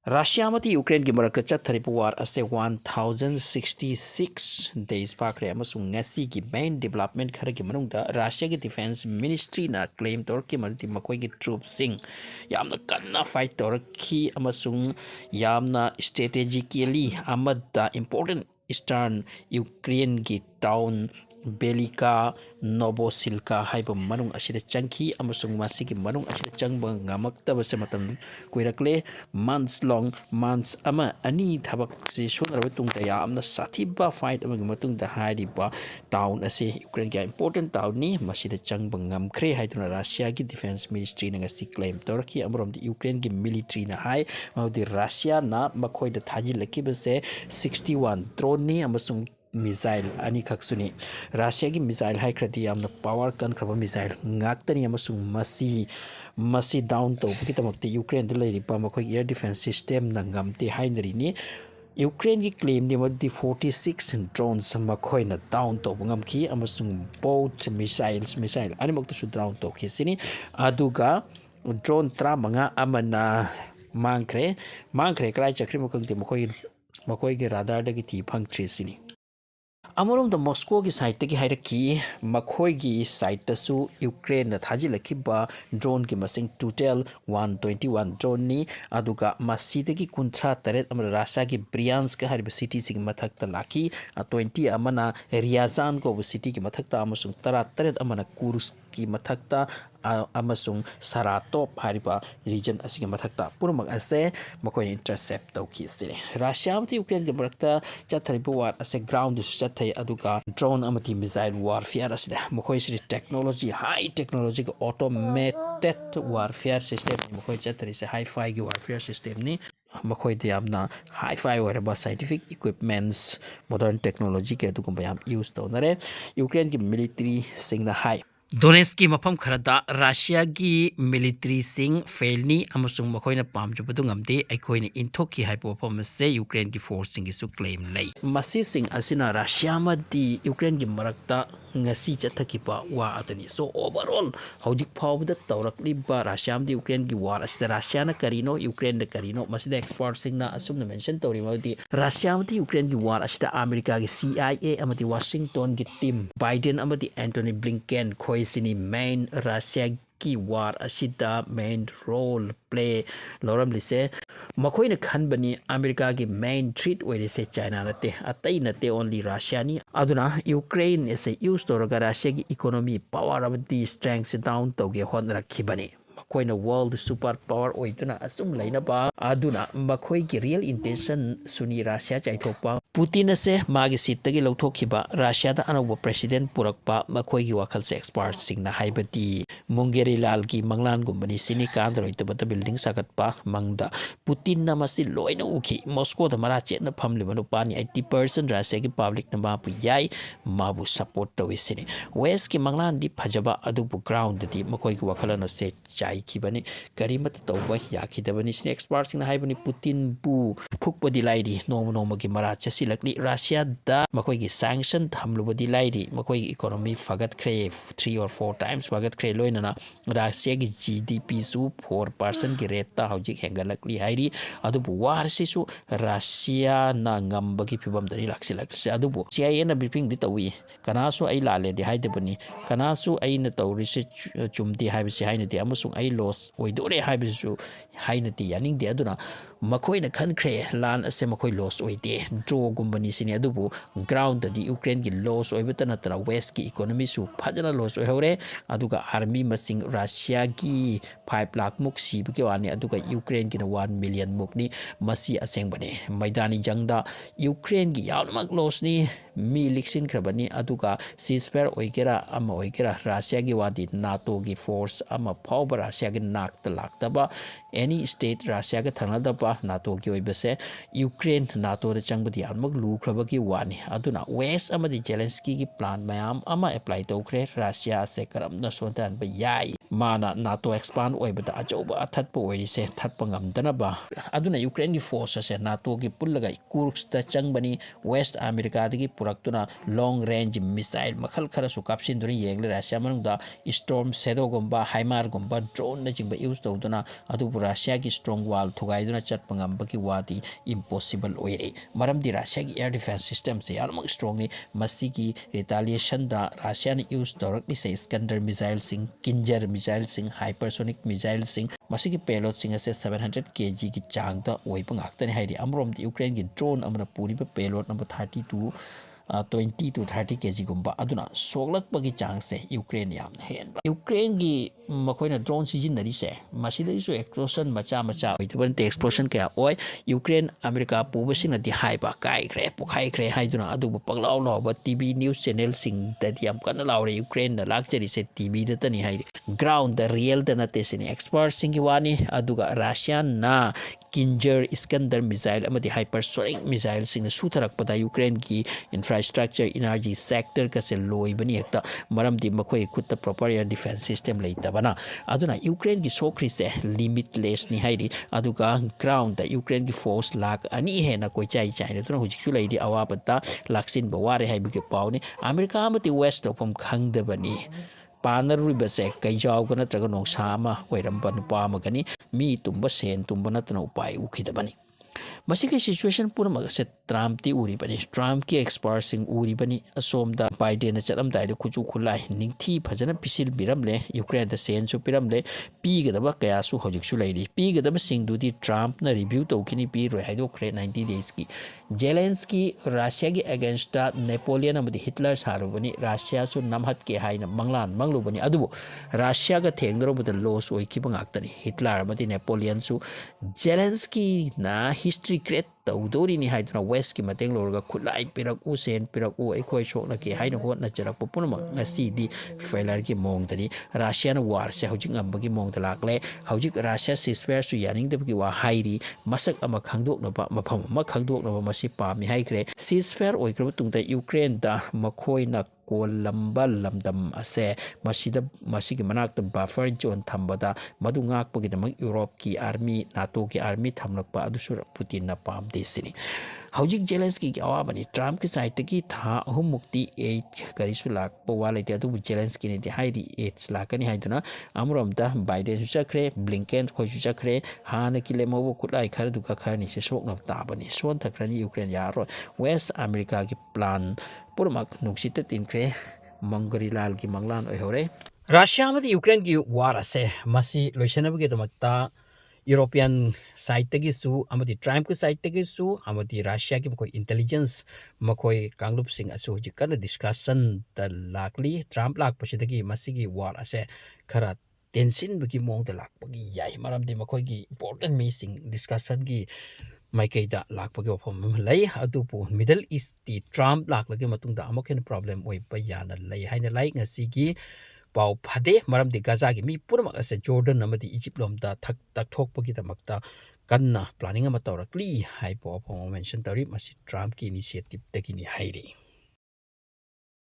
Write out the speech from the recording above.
Russia amati Ukraine gi marakta chatharipa war ase 1066 days pakre amasung ngasi gi main development khara gi manungda Russia gi defense ministry na claim tor ki malti makoi gi troops sing yamna kanna fight tor ki amasung yamna strategically amada important eastern Ukraine gi town Belika Novosilka haiba manung asida changki amasung masigi manung asida changba ngamakta base matam kuirakle months ama ani thabak si sunarwa tungta yamna sathiba fight amagi matung da hariba town ase Ukraine ga important town ni masida changba ngamkhre haiduna Russia gi defense ministry na ngasi claim torki amrom di Ukraine gi military na hai maudi Russia na makhoi da thaji lakibase 61 drone ni amasung missile ani khaksuni Russia gi missile hai krati amna power kan kraba missile ngaktani amasung masi down to kitamakti Ukraine de lei pa makhoi air defense system na ngamti hainari ni Ukraine gi claim ni modi 46 drones makhoi na down to ngamki amasung both missile ani maktu su down to khisini aduga drone tra manga amana mangkre krai chakri mokang ti makhoi gi radar da gi ti phang sini Amorom the Moscow ki site ki hairaki makhoi gi site su Ukraine na thaji lakiba drone ki masing total 121 drone ni aduga masida ki kuntra taret amra Russia ki Bryansk ka harib city sing mathak ta laki 20 amana Ryazan ko city ki mathak ta amasung tara taret amana Kursk ki mathak ta amasung Saratov hariba region asigi mathakta purmak ase makoi intercept tawki sire Russia amati Ukraine gebrakta chatharibu war ase ground chathai aduga drone amati missile warfare asida makoi sri technology high technology automated warfare system makoi chathari se hi-fi gi warfare system ni makhoi de amna hi-fi waraba scientific equipments modern technology ke aduga bayam use tonare Ukraine ki military singna high Donetsk ki mafam kharada Russia gi military sing failni amasung makhoina pamjabadu ngamde aikoina inthokki haipo pom se Ukraine gi force sing su claim lay masi sing asina Russia ma di Ukraine gi marakta ngasi chathakipa wa atani so overall hojik phawda tawrakli ba Russia di Ukraine gi war asida Russia na karino Ukraine na karino masida export sing na asum na mention tawri madi Russia di Ukraine gi war asida America gi CIA amati Washington gi team Biden amati Anthony Blinken sini main Russia ki war asida main role play loram lise makoina khanbani America gi main threat oilise China nate atai nate only Russia ni aduna Ukraine is use to Russia gi economy power of the strength down to ge hon rakhibani makoina world superpower oituna asum laina ba aduna makoi gi real intention suni Russia chaithokpa Putin se magi sitagi lawthokhiba Russia da anoba president purakpa makoi gi wakal se expert singna haibati Mungeri lal gi manglan gumbani sini kandroi tabata building sakatpa mangda Putin na masi loina uki Moscow da mara chetna phamle manu pani 80% Russia gi public na ma pu yai mabu support tawi sini West ki manglan di phajaba adubu ground di makoi gi wakalana se chai khibani karimat tawba yakhidabani sini expert singna haibani Putin bu phukpadi laidi noma gi mara chasi lakli Russia da makoi gi sanction thamlubadi laidi makoi gi economy fagat kre 3 or 4 times fagat kre loina na Russia gi GDP su 4% gi rate ta hojik hengalakli hairi adubu war sisu Russia na ngambagi phibam dari laksi adubu CIA na briefing di tawi kanasu ai lale di haidebani kanasu ai na tawri se chumdi haibisi hainati amasung ai loss oidore haibisu hainati yaning di aduna makoi na khan kre lan ase makoi loss oide draw gumbani sini adubu ground di Ukraine gi loss oibetana tara west ki economy su phajana loss oihore aduga army masing Russia gi 5 lakh muk sibuke wani aduga Ukraine gi 1 million muk ni masi asengbane maidani jangda Ukraine gi yawnmak loss ni mi liksin khrabani aduga ceasefire oigera ama oigera Russia gi wadi NATO gi force ama phawba Russia gi nakta laktaba any state Russia ga thanadaba NATO gi oibase Ukraine NATO da changbadi almak lu khrabagi wani aduna west amadi Zelensky gi plan mayam ama apply tawkre Russia se karam na sontan ba yai माना NATO एक्सपान ओइबदा अचौबा अथत्प ओइरिसे थत्प ngamdanaba aduna Ukraine gi force ase NATO gi pullaga kursk ta changbani West America dagi puraktuna long range missile makhal khara su kapsin duni yengle Russia manungda Storm Shadow gomba HIMARS gomba drone na jingba use tawduna adu Russia gi strong wall thugaiduna chatpa ngambaki wadi impossible oire maramdi Russia gi air defense system se yarmak strongly masigi retaliation da Russia ni use tawrakni se Iskander missile sing Kinjal missile sing hypersonic missile sing masigi payload sing ase 700 kg ki changda oipa ngaktani hairi amrom di Ukraine gi drone amana puriba payload number 32 20 to 30 kg gumba aduna soglak pagi chang se Ukraine yam hen Ukraine gi makoina drone sijinari se masida isu explosion macha macha oitban te explosion ka oi Ukraine America pubasina di haiba kai kre pokhai kre haiduna adu paglaw law ba TV news channel sing that yam kana lawre Ukraine na lakjari se TV da tani hairi ground the real da na te sini expert singi wani aduga Russia na Kinjal Iskander missile amadi hypersonic missile sing sutarak pada Ukraine ki infrastructure energy sector ka se loi bani ekta maram di makhoi kutta proper air defense system leita bana aduna Ukraine ki sokri se limitless ni hairi aduga ground da Ukraine ki force lak ani he na koi chai chai na tuna hujik su leidi awabata laksin baware hai bi ke pawni America amati west opam khangda bani पानरुबसे कैजावगन नत्रग नोंसामा ओइरंबा नुपा अमगनी मी तुम्बा सेन तुम्बा नतना उपाय उखिदबनी मसिकी situation पुरमग से Trump ती उरी बनी Trump की expert सिंग उरी बनी असोमदा Biden चलमदाय खुजु खुलाई निंगथी फजन पिसिल बिरमले Ukraine the Sen सु पिरमले पीगदबा कया सु होजिक सु लैरी पीगदबा सिंग दुदी ट्रम्प न रिव्यू तौकिनी पी रोय हाइदो क्रे 90 डेज की जेलेंस्की रशिया की अगेंस्ट नेपोलियन अमदी हिटलर सारुबनी रशिया सु नमहत के हाइन मंगलान मंगलुबनी अदुबो रशिया का थेंगदरोबद लॉस ओइकिबा ngaktani हिटलर अमदी नेपोलियन सु जेलेंस्की ना हिस्ट्री क्रिएट तौदोरी नि हाइदना वेस्ट की मतेंग लोरगा खुलाई पिरक उ सेन पिरक उ एखोय सोकना के हाइना होना चरक पुनम ngasi di failure की मोंग तरी रशियन वार से हौजिक अंबगी मोंग तलाकले हौजिक रशिया सिस्फेयर सु यानिंग दबकी वा हाइरी मसक अमा खंगदोकनबा मफम अमा खंगदोकनबा मसी पामी हाइक्रे सिस्फेयर ओइक्रब तुंगता यूक्रेन दा मखोइना कोलंबा लमदम असे मसीदा मसीगी मनाक बफर जोन थंबदा मदु ngakpagidamag यूरोप की आर्मी नाटो की आर्मी थमलकपा अदुसुर पुतिन ना पाम देसिनी हौजिक जेलेंस्की की अवाबनी ट्रम्प की साइड की था अहुम मुक्ति 8 करिसु लाकपा वालेते अदु जेलेंस्की ने हाइरी 8 लाकनी हाइदना अमरोमदा बाइडेन सु चखरे ब्लिंकेन खोइ सु चखरे हान की लेमोबो खुलाई खर दुका खरनी से सोकना ताबनी सोन थखरनी यूक्रेन यारो वेस्ट अमेरिका की प्लान पुरमक नुक्सित तिनख्रे मंगरीलाल की मंगलान ओहरे रशिया में यूक्रेन की वार असे मसी लोइसनबगे दमक्ता यूरोपियन साइड तगिसु अमदी ट्रम्प की साइड तगिसु अमदी रशिया की मकोई इंटेलिजेंस मकोई कांगलुप सिंह असु जिकन डिस्कशन द लाकली ट्रम्प लाक पछिदगी मसीगी वार असे खरा टेंशन बगी मोंग द लाकपगी याई मरमदी मकोई की इंपोर्टेंट मीटिंग डिस्कशन की माइकैदा लाकपगे वफम लई अदुपु मिडल ईस्ट ती ट्रम्प लाकलगे मतुंगदा अमकेन प्रॉब्लम ओइबा याना लई हाइना लाइक ngasiगी पाउ फदे मरमदी गाजागी मी पुरमक असे जॉर्डन अमदी इजिप्ट लोमदा थक तकथोकपगी दमक्ता कन्ना प्लानिंग अमा तौरक्ली हाइपो वफम मेंशन तौरी मसी ट्रम्प की इनिशिएटिव तकिनी हाइरी